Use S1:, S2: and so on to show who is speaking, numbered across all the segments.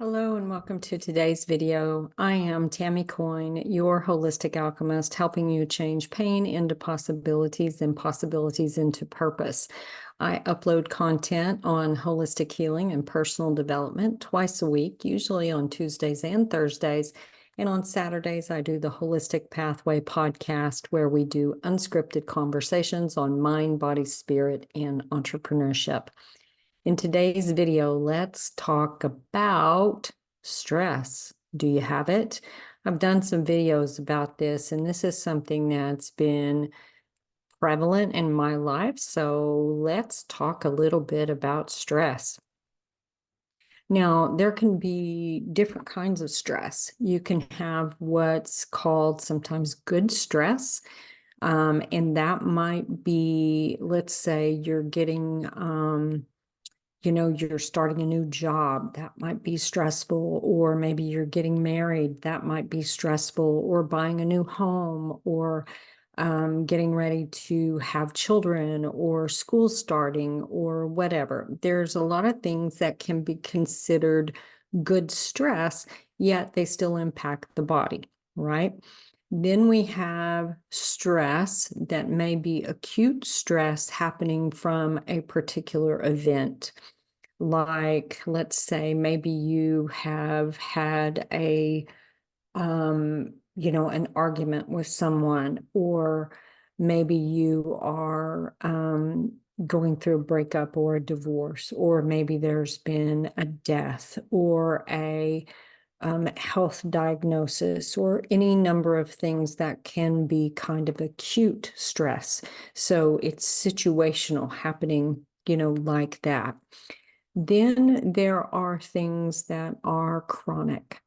S1: Hello and welcome to today's video. I am Tammy Coyne, your holistic alchemist, helping you change pain into possibilities and possibilities into purpose. I upload content on holistic healing and personal development twice a week, usually on Tuesdays and Thursdays. And on Saturdays, I do the Holistic Pathway podcast, where we do unscripted conversations on mind, body, spirit, and entrepreneurship. In today's video, let's talk about stress. Do you have it? I've done some videos about this, and this is something that's been prevalent in my life. So let's talk a little bit about stress. Now, there can be different kinds of stress. You can have what's called sometimes good stress. And that might be, let's say you're getting you're starting a new job, that might be stressful, or maybe you're getting married, that might be stressful, or buying a new home, or getting ready to have children, or school starting, or whatever. There's a lot of things that can be considered good stress, yet they still impact the body, right? Then we have stress that may be acute stress happening from a particular event. Like, let's say maybe you have had an argument with someone, or maybe you are going through a breakup or a divorce, or maybe there's been a death or a health diagnosis, or any number of things that can be kind of acute stress. So it's situational happening, like that. Then there are things that are chronic.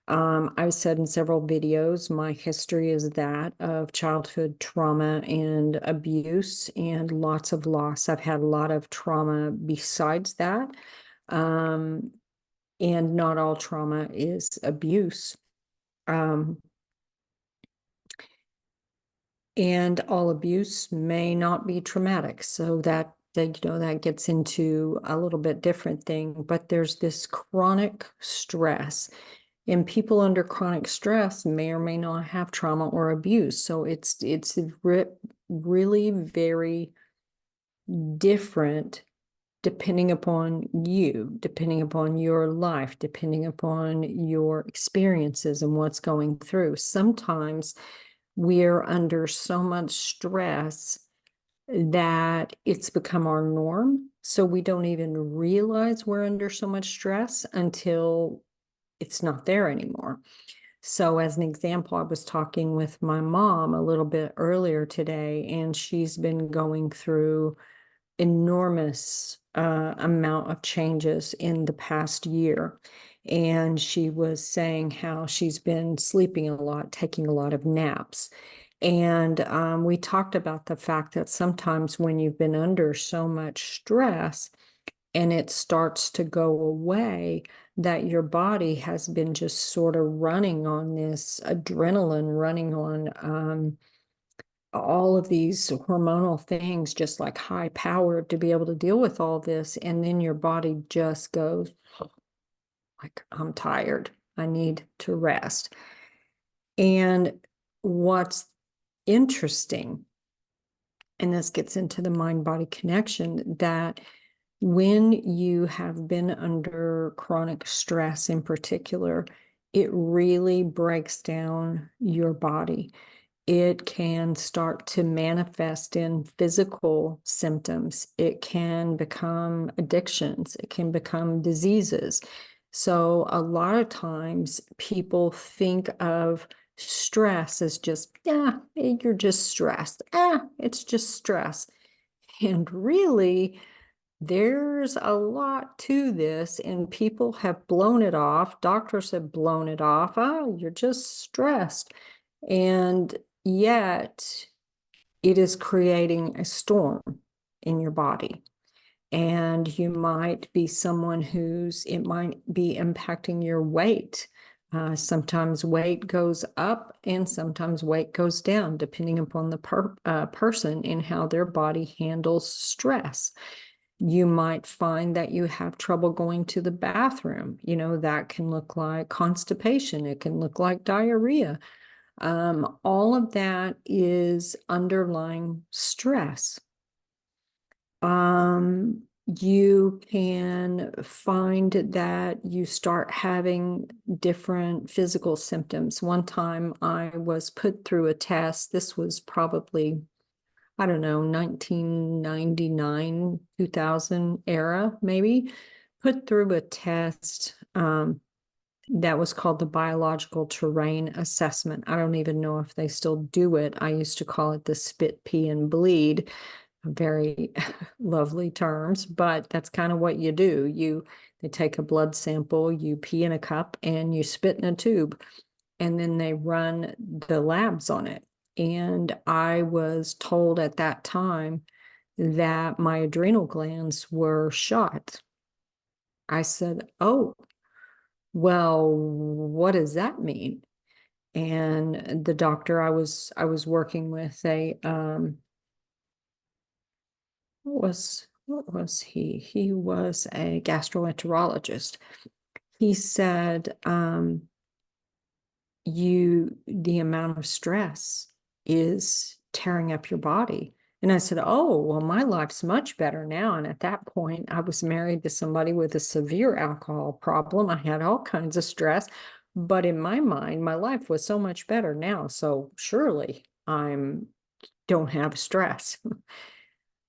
S1: I've said in several videos, my history is that of childhood trauma and abuse and lots of loss. I've had a lot of trauma besides that. And not all trauma is abuse. And all abuse may not be traumatic. So that gets into a little bit different thing. But there's this chronic stress. And people under chronic stress may or may not have trauma or abuse. So it's really very different depending upon you, depending upon your life, depending upon your experiences and what's going through. Sometimes we're under so much stress that it's become our norm. So we don't even realize we're under so much stress until it's not there anymore. So as an example, I was talking with my mom a little bit earlier today, and she's been going through enormous amount of changes in the past year. And she was saying how she's been sleeping a lot, taking a lot of naps. And we talked about the fact that sometimes when you've been under so much stress and it starts to go away, that your body has been just sort of running on this adrenaline, running on all of these hormonal things, just like high power to be able to deal with all this. And then your body just goes like, I'm tired. I need to rest. And what's interesting, and this gets into the mind-body connection, that when you have been under chronic stress in particular, it really breaks down your body. It can start to manifest in physical symptoms. It can become addictions. It can become diseases. So a lot of times people think of stress as just, yeah, you're just stressed. It's just stress. And really, there's a lot to this, and people have blown it off. Doctors have blown it off. Oh, you're just stressed. And yet it is creating a storm in your body. And you might be someone it might be impacting your weight. Sometimes weight goes up and sometimes weight goes down, depending upon the person and how their body handles stress. You might find that you have trouble going to the bathroom. That can look like constipation. It can look like diarrhea. All of that is underlying stress. You can find that you start having different physical symptoms. One time I was put through a test. This was probably, I don't know, 1999, 2000 era, maybe. Put through a test that was called the biological terrain assessment. I don't even know if they still do it. I used to call it the spit, pee, and bleed. Very lovely terms, but that's kind of what you do. They take a blood sample, you pee in a cup, and you spit in a tube, and then they run the labs on it. And I was told at that time that my adrenal glands were shot. I said, "Oh, well, what does that mean?" And the doctor I was working with, what was he? He was a gastroenterologist. He said, the amount of stress is tearing up your body. And I said, "Oh, well, my life's much better now." And at that point, I was married to somebody with a severe alcohol problem. I had all kinds of stress, but in my mind, my life was so much better now. So surely I'm don't have stress,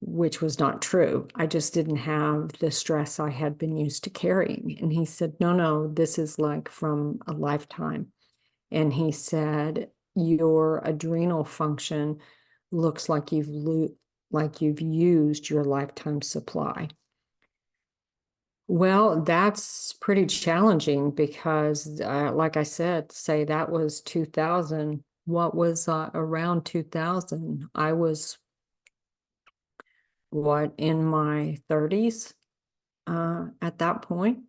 S1: which was not true. I just didn't have the stress I had been used to carrying. And he said, "No, no, this is like from a lifetime." And he said, "Your adrenal function looks like you've used your lifetime supply." Well, that's pretty challenging because, like I said, say that was 2000. What was around 2000? I was in my 30s at that point,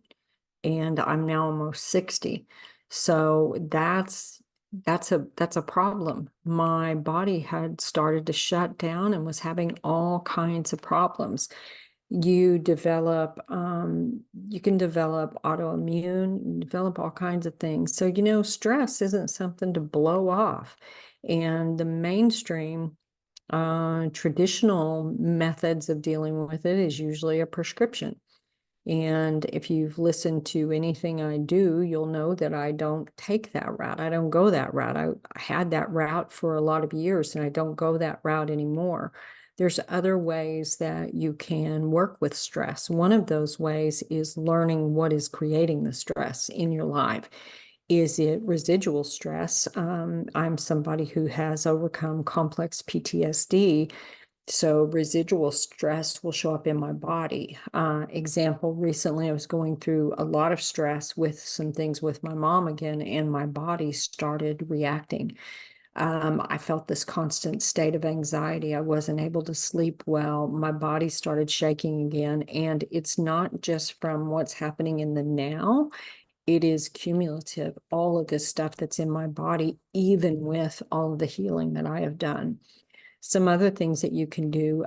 S1: and I'm now almost 60. So that's a problem. My body had started to shut down and was having all kinds of problems. You can develop autoimmune, develop all kinds of things. So, stress isn't something to blow off. And the mainstream traditional methods of dealing with it is usually a prescription. And if you've listened to anything I do, you'll know that I don't take that route. I don't go that route. I had that route for a lot of years, and I don't go that route anymore. There's other ways that you can work with stress. One of those ways is learning what is creating the stress in your life. Is it residual stress? I'm somebody who has overcome complex PTSD, so residual stress will show up in my body. Example, recently I was going through a lot of stress with some things with my mom again, and my body started reacting. I felt this constant state of anxiety. I wasn't able to sleep well. My body started shaking again. And it's not just from what's happening in the now, it is cumulative. All of this stuff that's in my body, even with all of the healing that I have done. Some other things that you can do,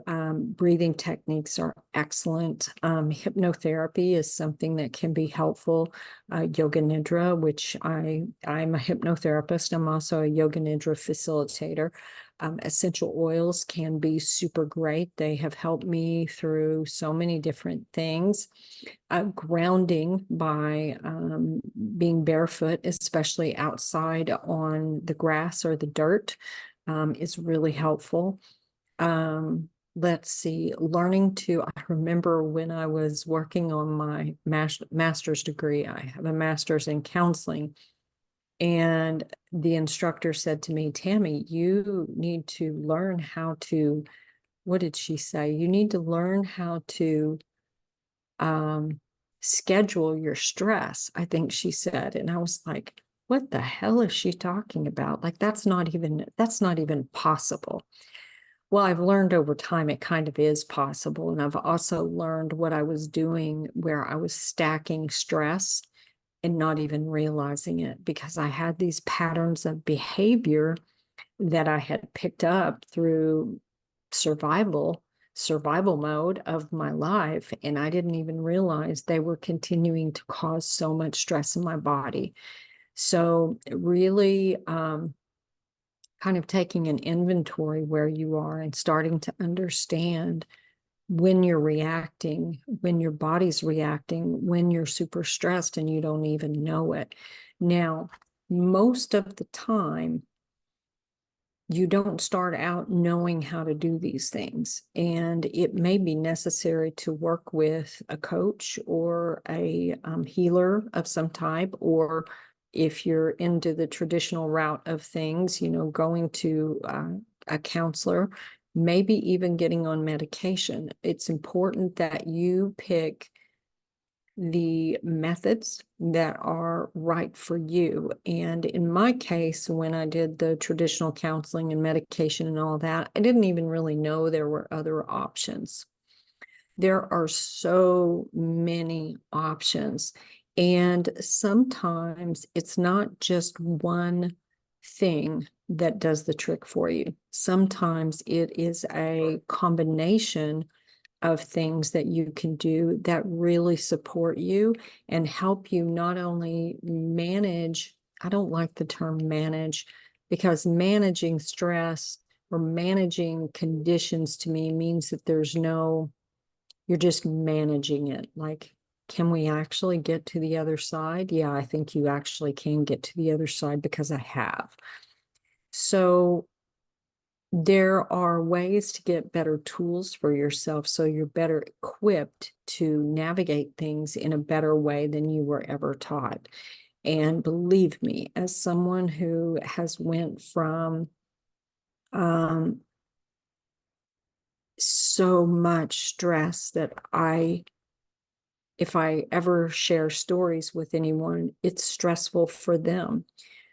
S1: breathing techniques are excellent. Hypnotherapy is something that can be helpful. Yoga Nidra, which I'm a hypnotherapist. I'm also a Yoga Nidra facilitator. Essential oils can be super great. They have helped me through so many different things. Grounding by being barefoot, especially outside on the grass or the dirt, is really helpful. Let's see, I remember when I was working on my master's degree, I have a master's in counseling, and the instructor said to me, "Tammy, you need to learn how to," what did she say? "You need to learn how to schedule your stress," I think she said. And I was like, what the hell is she talking about? Like, that's not even possible. Well, I've learned over time it kind of is possible. And I've also learned what I was doing where I was stacking stress and not even realizing it, because I had these patterns of behavior that I had picked up through survival survival mode of my life, and I didn't even realize they were continuing to cause so much stress in my body. So really kind of taking an inventory where you are and starting to understand when you're reacting, when your body's reacting, when you're super stressed and you don't even know it. Now, most of the time, you don't start out knowing how to do these things. And it may be necessary to work with a coach or a healer of some type, or if you're into the traditional route of things, going to a counselor, maybe even getting on medication. It's important that you pick the methods that are right for you. And in my case, when I did the traditional counseling and medication and all that, I didn't even really know there were other options. There are so many options. And sometimes it's not just one thing that does the trick for you. Sometimes it is a combination of things that you can do that really support you and help you not only manage, I don't like the term manage, because managing stress or managing conditions to me means that you're just managing it. Like, can we actually get to the other side? Yeah, I think you actually can get to the other side because I have. So there are ways to get better tools for yourself so you're better equipped to navigate things in a better way than you were ever taught. And believe me, as someone who has went from so much stress that if I ever share stories with anyone, it's stressful for them.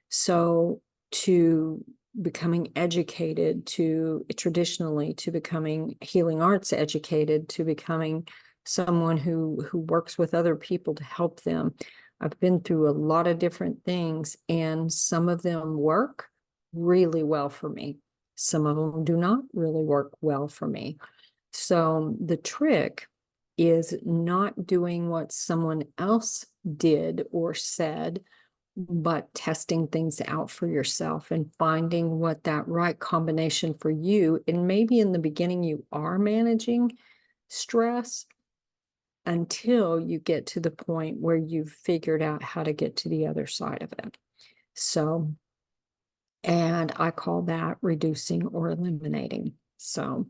S1: So to becoming educated, to traditionally, to becoming healing arts educated, to becoming someone who works with other people to help them. I've been through a lot of different things, and some of them work really well for me. Some of them do not really work well for me. So the trick is not doing what someone else did or said, but testing things out for yourself and finding what that right combination for you. And maybe in the beginning you are managing stress until you get to the point where you've figured out how to get to the other side of it. So, and I call that reducing or eliminating. So,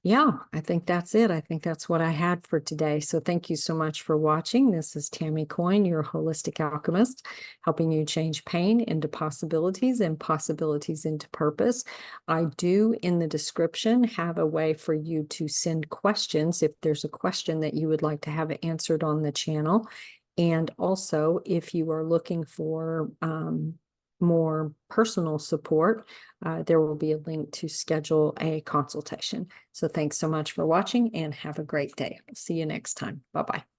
S1: yeah, I think that's it. I think that's what I had for today. So thank you so much for watching. This is Tammy Coyne, your holistic alchemist, helping you change pain into possibilities and possibilities into purpose. I do, in the description, have a way for you to send questions if there's a question that you would like to have answered on the channel. And also, if you are looking for more personal support, there will be a link to schedule a consultation. So thanks so much for watching and have a great day. See you next time. Bye-bye.